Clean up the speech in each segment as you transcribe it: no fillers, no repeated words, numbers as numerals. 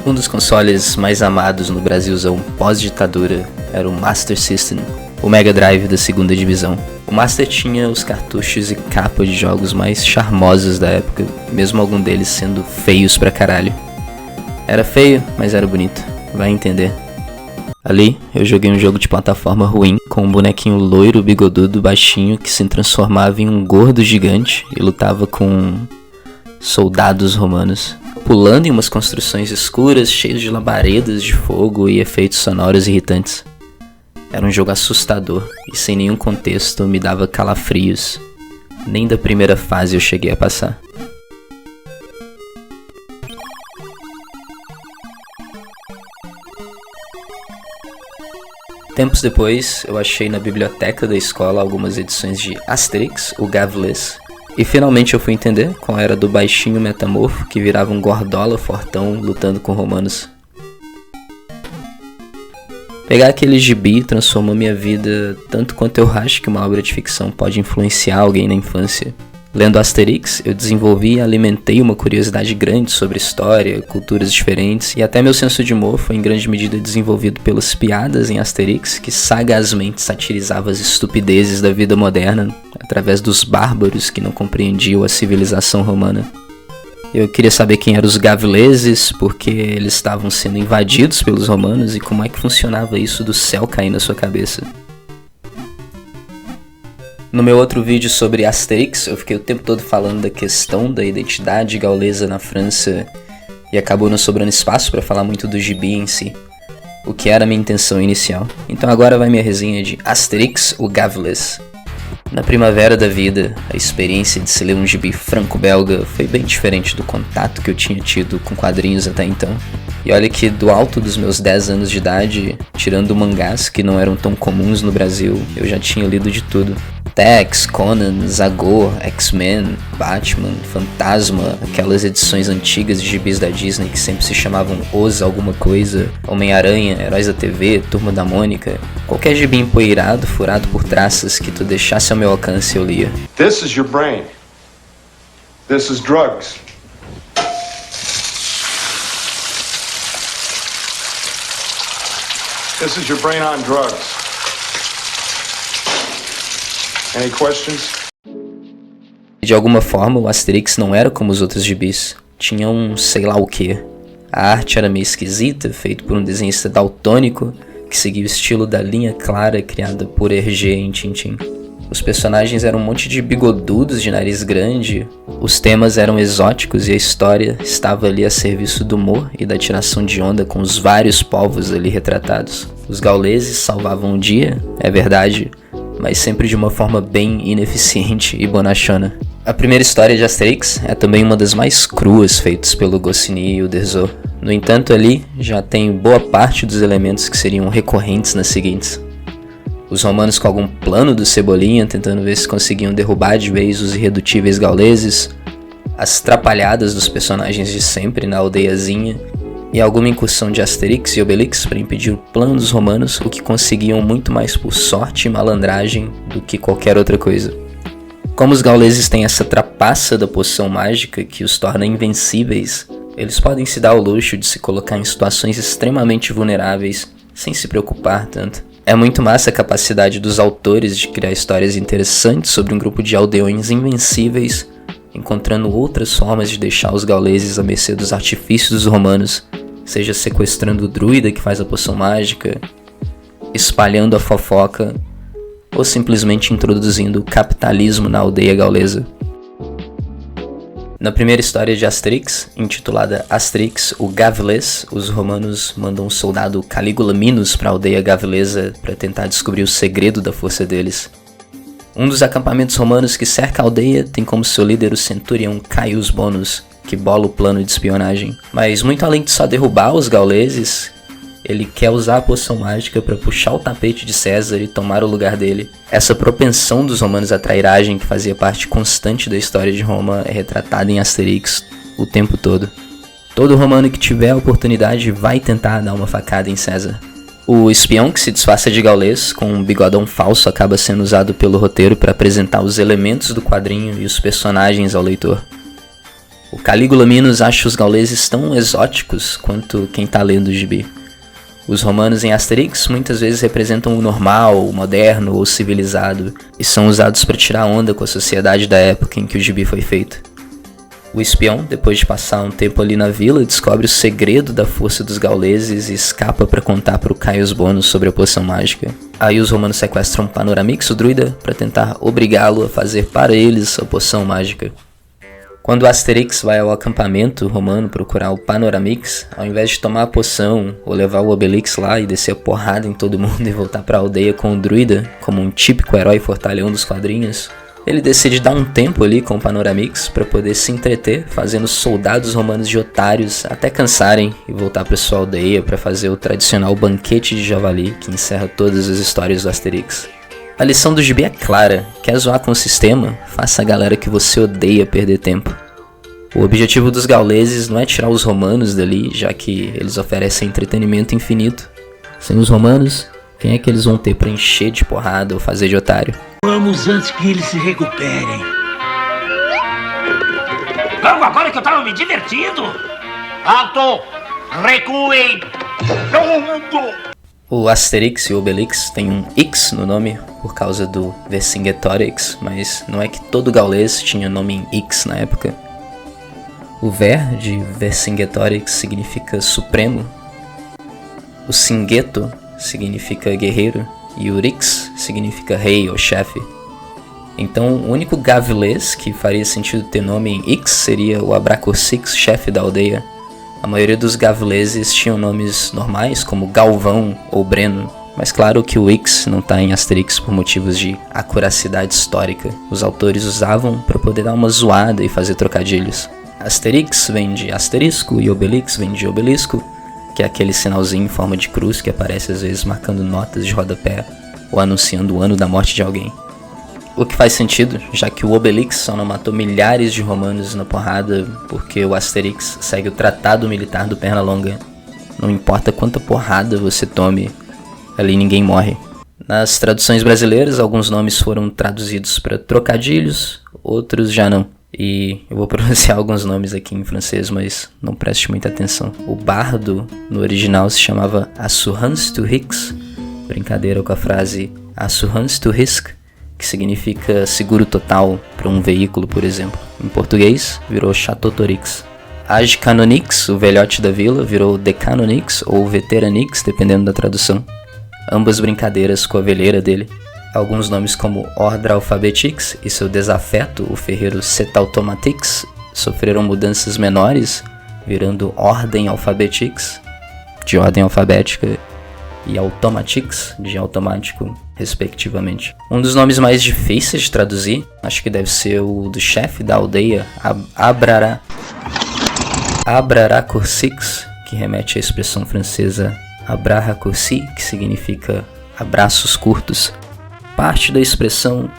Um dos consoles mais amados no Brasilzão pós-ditadura era o Master System, o Mega Drive da segunda divisão. O Master tinha os cartuchos e capas de jogos mais charmosos da época, mesmo algum deles sendo feios pra caralho. Era feio, mas era bonito, vai entender. Ali, eu joguei um jogo de plataforma ruim, com um bonequinho loiro, bigodudo, baixinho, que se transformava em um gordo gigante e lutava com soldados romanos, pulando em umas construções escuras, cheias de labaredas de fogo e efeitos sonoros irritantes. Era um jogo assustador e sem nenhum contexto me dava calafrios. Nem da primeira fase eu cheguei a passar. Tempos depois, eu achei na biblioteca da escola algumas edições de Asterix, o Gaviles, e finalmente eu fui entender qual era do baixinho metamorfo que virava um gordola fortão lutando com romanos. Pegar aquele gibi transformou minha vida tanto quanto eu acho que uma obra de ficção pode influenciar alguém na infância. Lendo Asterix, eu desenvolvi e alimentei uma curiosidade grande sobre história, culturas diferentes, e até meu senso de humor foi em grande medida desenvolvido pelas piadas em Asterix, que sagazmente satirizava as estupidezes da vida moderna, através dos bárbaros que não compreendiam a civilização romana. Eu queria saber quem eram os gavileses, porque eles estavam sendo invadidos pelos romanos e como é que funcionava isso do céu cair na sua cabeça. No meu outro vídeo sobre Asterix, eu fiquei o tempo todo falando da questão da identidade gaulesa na França e acabou não sobrando espaço para falar muito do gibi em si, o que era a minha intenção inicial. Então agora vai minha resenha de Asterix, o Gaviles. Na primavera da vida, a experiência de se ler um gibi franco-belga foi bem diferente do contato que eu tinha tido com quadrinhos até então. E olha que do alto dos meus 10 anos de idade, tirando mangás que não eram tão comuns no Brasil, eu já tinha lido de tudo. Tex, Conan, Zagor, X-Men, Batman, Fantasma, aquelas edições antigas de gibis da Disney que sempre se chamavam Os alguma coisa, Homem-Aranha, Heróis da TV, Turma da Mônica. Qualquer gibi empoeirado, furado por traças que tu deixasse ao meu alcance eu lia. This is your brain. This is drugs. This is your brain on drugs. Any questions? De alguma forma, o Asterix não era como os outros gibis. Tinha um sei lá o que. A arte era meio esquisita, feito por um desenhista daltônico que seguia o estilo da linha clara criada por Hergé em Tintin. Os personagens eram um monte de bigodudos de nariz grande, os temas eram exóticos e a história estava ali a serviço do humor e da tiração de onda com os vários povos ali retratados. Os gauleses salvavam o dia, é verdade, mas sempre de uma forma bem ineficiente e bonachona. A primeira história de Asterix é também uma das mais cruas feitas pelo Goscinny e o Derzo. No entanto, ali já tem boa parte dos elementos que seriam recorrentes nas seguintes. Os romanos com algum plano do Cebolinha, tentando ver se conseguiam derrubar de vez os irredutíveis gauleses, as trapalhadas dos personagens de sempre na aldeiazinha, e alguma incursão de Asterix e Obelix para impedir o plano dos romanos, o que conseguiam muito mais por sorte e malandragem do que qualquer outra coisa. Como os gauleses têm essa trapaça da poção mágica que os torna invencíveis, eles podem se dar ao luxo de se colocar em situações extremamente vulneráveis sem se preocupar tanto. É muito massa a capacidade dos autores de criar histórias interessantes sobre um grupo de aldeões invencíveis, encontrando outras formas de deixar os gauleses à mercê dos artifícios dos romanos, seja sequestrando o druida que faz a poção mágica, espalhando a fofoca, ou simplesmente introduzindo o capitalismo na aldeia gaulesa. Na primeira história de Asterix, intitulada Asterix, o Gaviles, os romanos mandam o soldado Calígula Minus para a aldeia gavilesa para tentar descobrir o segredo da força deles. Um dos acampamentos romanos que cerca a aldeia tem como seu líder o centurião Caius Bonus, que bola o plano de espionagem. Mas muito além de só derrubar os gauleses, ele quer usar a poção mágica para puxar o tapete de César e tomar o lugar dele. Essa propensão dos romanos à trairagem, que fazia parte constante da história de Roma, é retratada em Asterix o tempo todo. Todo romano que tiver a oportunidade vai tentar dar uma facada em César. O espião que se disfarça de gaulês com um bigodão falso acaba sendo usado pelo roteiro para apresentar os elementos do quadrinho e os personagens ao leitor. O Calígula Minos acha os gauleses tão exóticos quanto quem tá lendo o gibi. Os romanos em Asterix muitas vezes representam o normal, o moderno ou civilizado e são usados para tirar onda com a sociedade da época em que o gibi foi feito. O espião, depois de passar um tempo ali na vila, descobre o segredo da força dos gauleses e escapa para contar para o Caius Bonus sobre a poção mágica. Aí os romanos sequestram Panoramix, o druida, para tentar obrigá-lo a fazer para eles a poção mágica. Quando Asterix vai ao acampamento romano procurar o Panoramix, ao invés de tomar a poção ou levar o Obelix lá e descer a porrada em todo mundo e voltar para a aldeia com o druida, como um típico herói fortalhão dos quadrinhos, ele decide dar um tempo ali com o Panoramix para poder se entreter, fazendo soldados romanos de otários até cansarem e voltar para sua aldeia para fazer o tradicional banquete de javali que encerra todas as histórias do Asterix. A lição do gibi é clara: quer zoar com o sistema? Faça a galera que você odeia perder tempo. O objetivo dos gauleses não é tirar os romanos dali, já que eles oferecem entretenimento infinito. Sem os romanos, quem é que eles vão ter pra encher de porrada ou fazer de otário? Vamos antes que eles se recuperem. Vamos agora que eu tava me divertindo! Alto! Recuem! O Asterix e o Obelix tem um X no nome por causa do Vercingetorix, mas não é que todo gaulês tinha nome em X na época. O Ver de Vercingetorix significa supremo, o Cingeto significa guerreiro e o Rix significa rei ou chefe. Então o único gavilês que faria sentido ter nome em X seria o Abracorsix, chefe da aldeia. A maioria dos gavileses tinham nomes normais, como Galvão ou Breno, mas claro que o X não está em Asterix por motivos de acuracidade histórica. Os autores usavam para poder dar uma zoada e fazer trocadilhos. Asterix vem de asterisco e Obelix vem de obelisco, que é aquele sinalzinho em forma de cruz que aparece às vezes marcando notas de rodapé ou anunciando o ano da morte de alguém. O que faz sentido, já que o Obelix só não matou milhares de romanos na porrada porque o Asterix segue o tratado militar do Pernalonga. Não importa quanta porrada você tome, ali ninguém morre. Nas traduções brasileiras, alguns nomes foram traduzidos para trocadilhos, outros já não. E eu vou pronunciar alguns nomes aqui em francês, mas não preste muita atenção. O bardo, no original, se chamava Assurance to Rix, brincadeira com a frase Assurance to Risk, que significa seguro total para um veículo, por exemplo. Em português, virou Chateau Torix. Age Canonix, o velhote da vila, virou Decanonix ou Veteranix, dependendo da tradução. Ambas brincadeiras com a velheira dele. Alguns nomes como Ordra Alphabetix e seu desafeto, o ferreiro Setautomatix, sofreram mudanças menores, virando Ordem Alphabetix, de ordem alfabética, e Automatix, de automático, respectivamente. Um dos nomes mais difíceis de traduzir, acho que deve ser o do chefe da aldeia, Abraracorsix, que remete à expressão francesa Abraracorsi, que significa abraços curtos. Parte da expressão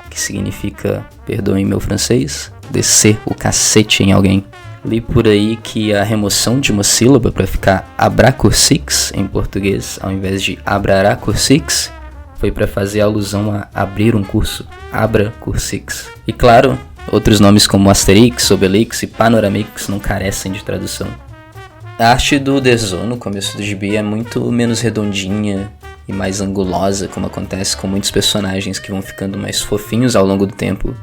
que significa, perdoem meu francês, descer o cacete em alguém. Li por aí que a remoção de uma sílaba para ficar Abracorsix em português, ao invés de Abraracorsix, foi para fazer alusão a abrir um curso, Abracorsix. E claro, outros nomes como Asterix, Obelix e Panoramix não carecem de tradução. A arte do Derzo no começo do gibi é muito menos redondinha e mais angulosa, como acontece com muitos personagens que vão ficando mais fofinhos ao longo do tempo,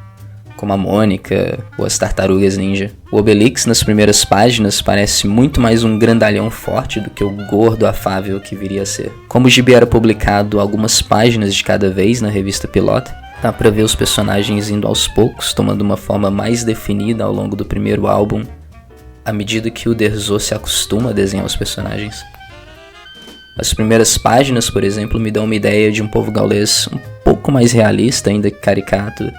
como a Mônica ou as Tartarugas Ninja. O Obelix nas primeiras páginas parece muito mais um grandalhão forte do que o gordo afável que viria a ser. Como o gibi era publicado algumas páginas de cada vez na revista Pilota, dá pra ver os personagens indo aos poucos, tomando uma forma mais definida ao longo do primeiro álbum, à medida que o Derzo se acostuma a desenhar os personagens. As primeiras páginas, por exemplo, me dão uma ideia de um povo gaulês um pouco mais realista, ainda que caricato,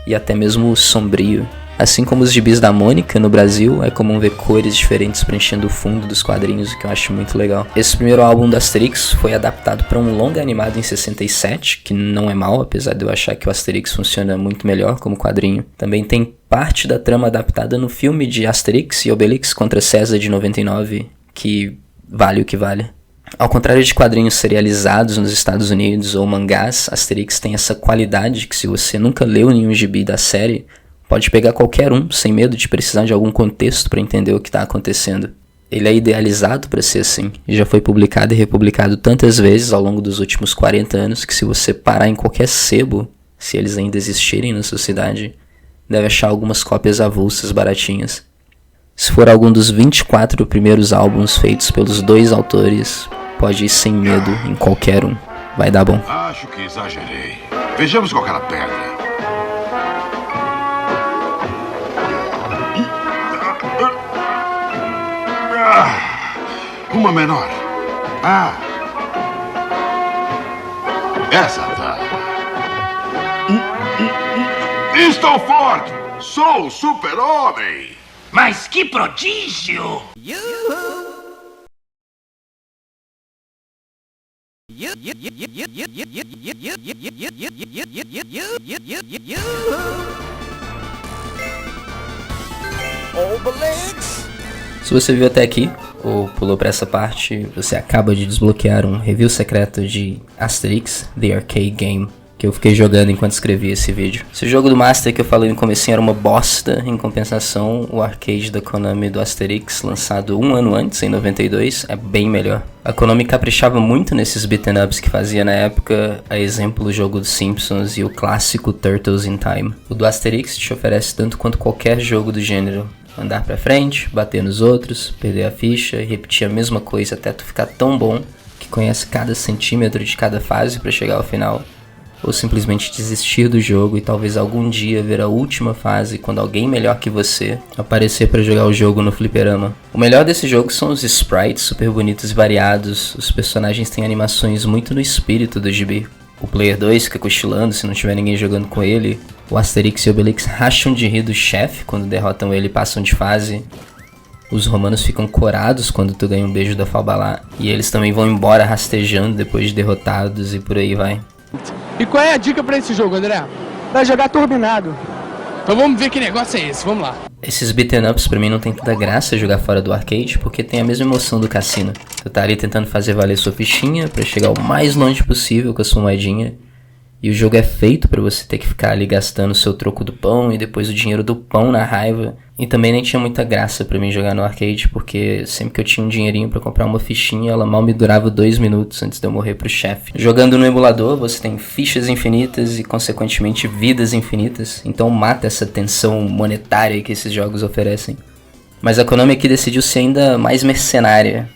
e até mesmo sombrio. Assim como os gibis da Mônica no Brasil, é comum ver cores diferentes preenchendo o fundo dos quadrinhos, o que eu acho muito legal. Esse primeiro álbum do Asterix foi adaptado para um longa animado em 67, que não é mal, apesar de eu achar que o Asterix funciona muito melhor como quadrinho. Também tem parte da trama adaptada no filme de Asterix e Obelix contra César de 99, que vale o que vale. Ao contrário de quadrinhos serializados nos Estados Unidos ou mangás, Asterix tem essa qualidade que se você nunca leu nenhum gibi da série, pode pegar qualquer um sem medo de precisar de algum contexto para entender o que está acontecendo. Ele é idealizado para ser assim, e já foi publicado e republicado tantas vezes ao longo dos últimos 40 anos que se você parar em qualquer sebo, se eles ainda existirem na sua cidade, deve achar algumas cópias avulsas baratinhas. Se for algum dos 24 primeiros álbuns feitos pelos dois autores, pode ir sem medo em qualquer um. Vai dar bom. Acho que exagerei. Vejamos qual era a pedra. Uma menor. Essa tá. Estou forte! Sou o super-homem! Mas que prodígio! Se você viu até aqui, ou pulou pra essa parte, você acaba de desbloquear um review secreto de Asterix, The Arcade Game, que eu fiquei jogando enquanto escrevi esse vídeo. Se o jogo do Master que eu falei no comecinho era uma bosta, em compensação, o arcade da Konami do Asterix, lançado um ano antes, em 92, é bem melhor. A Konami caprichava muito nesses beat'em ups que fazia na época, a exemplo do jogo dos Simpsons e o clássico Turtles in Time. O do Asterix te oferece tanto quanto qualquer jogo do gênero. Andar pra frente, bater nos outros, perder a ficha e repetir a mesma coisa até tu ficar tão bom que conhece cada centímetro de cada fase pra chegar ao final. Ou simplesmente desistir do jogo e talvez algum dia ver a última fase quando alguém melhor que você aparecer para jogar o jogo no fliperama. O melhor desse jogo são os sprites super bonitos e variados, os personagens têm animações muito no espírito do gibi. O Player 2 fica cochilando se não tiver ninguém jogando com ele, o Asterix e Obelix racham de rir do chefe quando derrotam ele e passam de fase. Os romanos ficam corados quando tu ganha um beijo da Falbalá, e eles também vão embora rastejando depois de derrotados e por aí vai. E qual é a dica pra esse jogo, André? Vai jogar turbinado. Então vamos ver que negócio é esse, vamos lá. Esses beat'em ups pra mim não tem tanta graça jogar fora do arcade, porque tem a mesma emoção do cassino. Tu tá ali tentando fazer valer sua fichinha pra chegar o mais longe possível com a sua moedinha, e o jogo é feito pra você ter que ficar ali gastando o seu troco do pão e depois o dinheiro do pão na raiva. E também nem tinha muita graça pra mim jogar no arcade, porque sempre que eu tinha um dinheirinho pra comprar uma fichinha, ela mal me durava 2 minutos antes de eu morrer pro chefe. Jogando no emulador, você tem fichas infinitas e consequentemente vidas infinitas, então mata essa tensão monetária que esses jogos oferecem. Mas a Konami aqui decidiu ser ainda mais mercenária.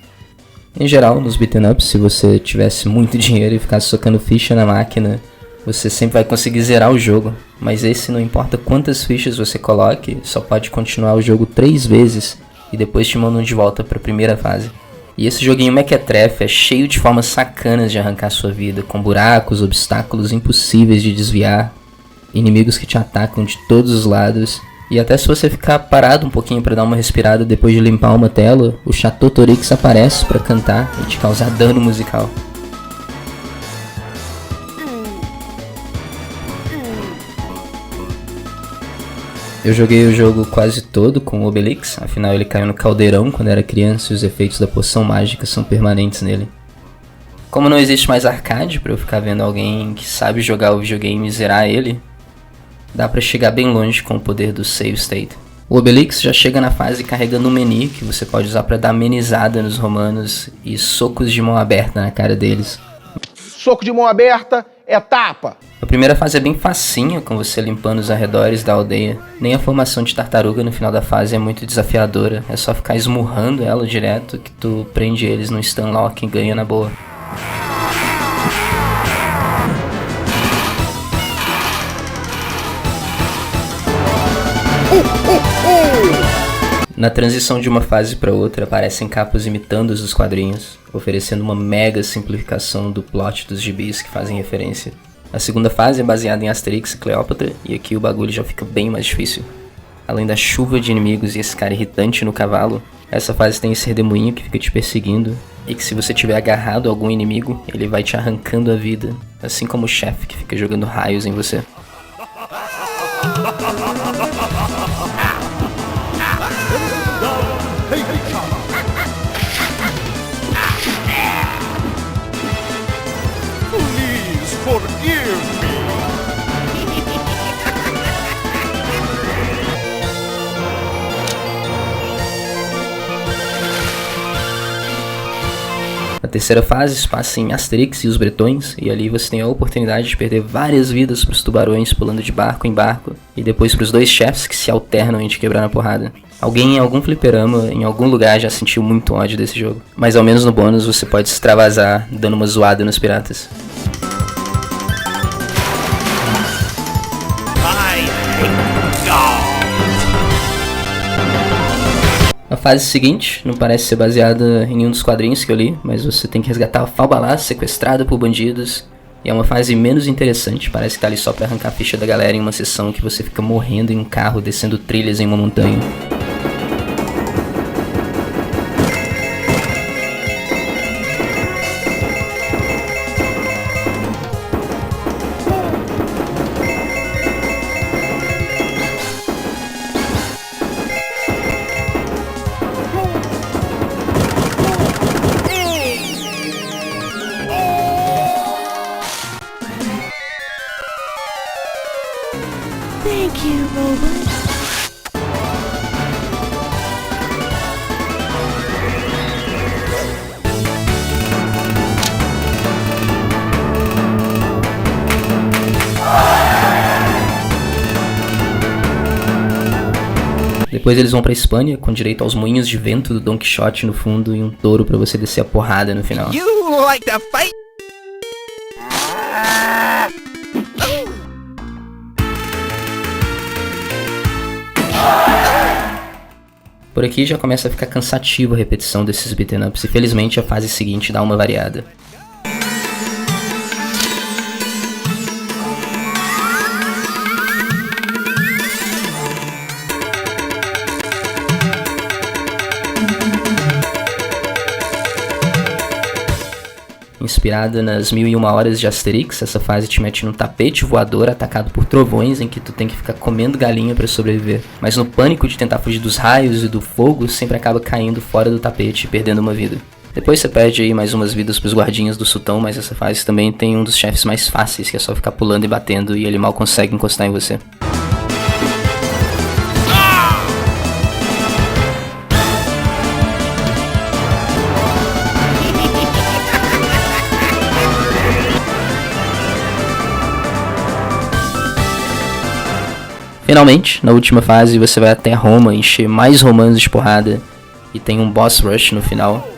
Em geral, nos beat'em ups, se você tivesse muito dinheiro e ficasse socando ficha na máquina, você sempre vai conseguir zerar o jogo, mas esse não importa quantas fichas você coloque, só pode continuar o jogo 3 vezes e depois te mandam de volta para a primeira fase. E esse joguinho mequetrefe é cheio de formas sacanas de arrancar sua vida, com buracos, obstáculos impossíveis de desviar, inimigos que te atacam de todos os lados, e até se você ficar parado um pouquinho para dar uma respirada depois de limpar uma tela, o Chateau Torix aparece para cantar e te causar dano musical. Eu joguei o jogo quase todo com o Obelix, afinal ele caiu no caldeirão quando era criança e os efeitos da poção mágica são permanentes nele. Como não existe mais arcade pra eu ficar vendo alguém que sabe jogar o videogame e zerar ele, dá pra chegar bem longe com o poder do save state. O Obelix já chega na fase carregando um menu que você pode usar pra dar amenizada nos romanos e socos de mão aberta na cara deles. Soco de mão aberta é tapa. A primeira fase é bem facinha, com você limpando os arredores da aldeia. Nem a formação de tartaruga no final da fase é muito desafiadora. É só ficar esmurrando ela direto que tu prende eles no stunlock e ganha na boa. Na transição de uma fase para outra aparecem capas imitando os dos quadrinhos, oferecendo uma mega simplificação do plot dos gibis que fazem referência. A segunda fase é baseada em Asterix e Cleópatra, e aqui o bagulho já fica bem mais difícil. Além da chuva de inimigos e esse cara irritante no cavalo, essa fase tem esse redemoinho que fica te perseguindo, e que se você tiver agarrado a algum inimigo, ele vai te arrancando a vida, assim como o chefe que fica jogando raios em você. A terceira fase se passa em Asterix e os Bretões, e ali você tem a oportunidade de perder várias vidas pros tubarões pulando de barco em barco, e depois pros dois chefes que se alternam em te quebrar na porrada. Alguém em algum fliperama, em algum lugar, já sentiu muito ódio desse jogo, mas ao menos no bônus você pode extravasar dando uma zoada nos piratas. A fase seguinte não parece ser baseada em nenhum dos quadrinhos que eu li, mas você tem que resgatar a Falbalá sequestrada por bandidos. E é uma fase menos interessante, parece que tá ali só pra arrancar a ficha da galera em uma sessão que você fica morrendo em um carro descendo trilhas em uma montanha. Thank you, Robot. Depois eles vão pra Espanha, com direito aos moinhos de vento do Don Quixote no fundo e um touro pra você descer a porrada no final. You like to fight? Por aqui já começa a ficar cansativo a repetição desses beat'em ups e felizmente a fase seguinte dá uma variada. Inspirada nas 1001 Horas de Asterix, essa fase te mete num tapete voador atacado por trovões em que tu tem que ficar comendo galinha pra sobreviver. Mas no pânico de tentar fugir dos raios e do fogo, sempre acaba caindo fora do tapete e perdendo uma vida. Depois você perde aí mais umas vidas pros guardinhas do sultão, mas essa fase também tem um dos chefes mais fáceis, que é só ficar pulando e batendo e ele mal consegue encostar em você. Finalmente, na última fase, você vai até Roma, encher mais romanos de porrada e tem um boss rush no final.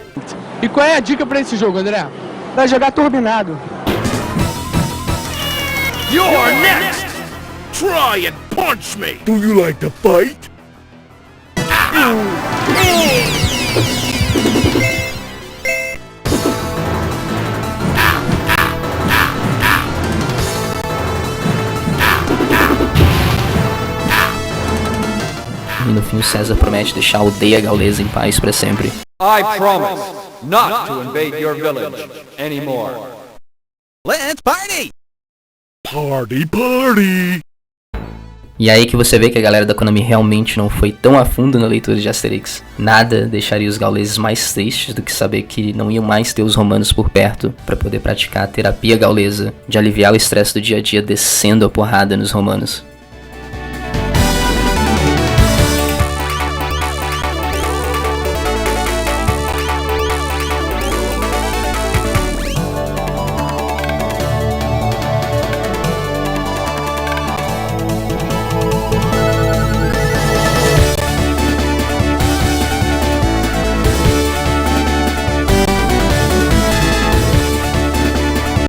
E qual é a dica pra esse jogo, André? Vai jogar turbinado. You're next! Try and punch me! Do you like to fight? E no fim o César promete deixar a aldeia gaulesa em paz pra sempre. I promise not to invade your village anymore. Let's party! Party, party! E aí que você vê que a galera da Konami realmente não foi tão a fundo na leitura de Asterix. Nada deixaria os gauleses mais tristes do que saber que não iam mais ter os romanos por perto pra poder praticar a terapia gaulesa de aliviar o estresse do dia a dia descendo a porrada nos romanos.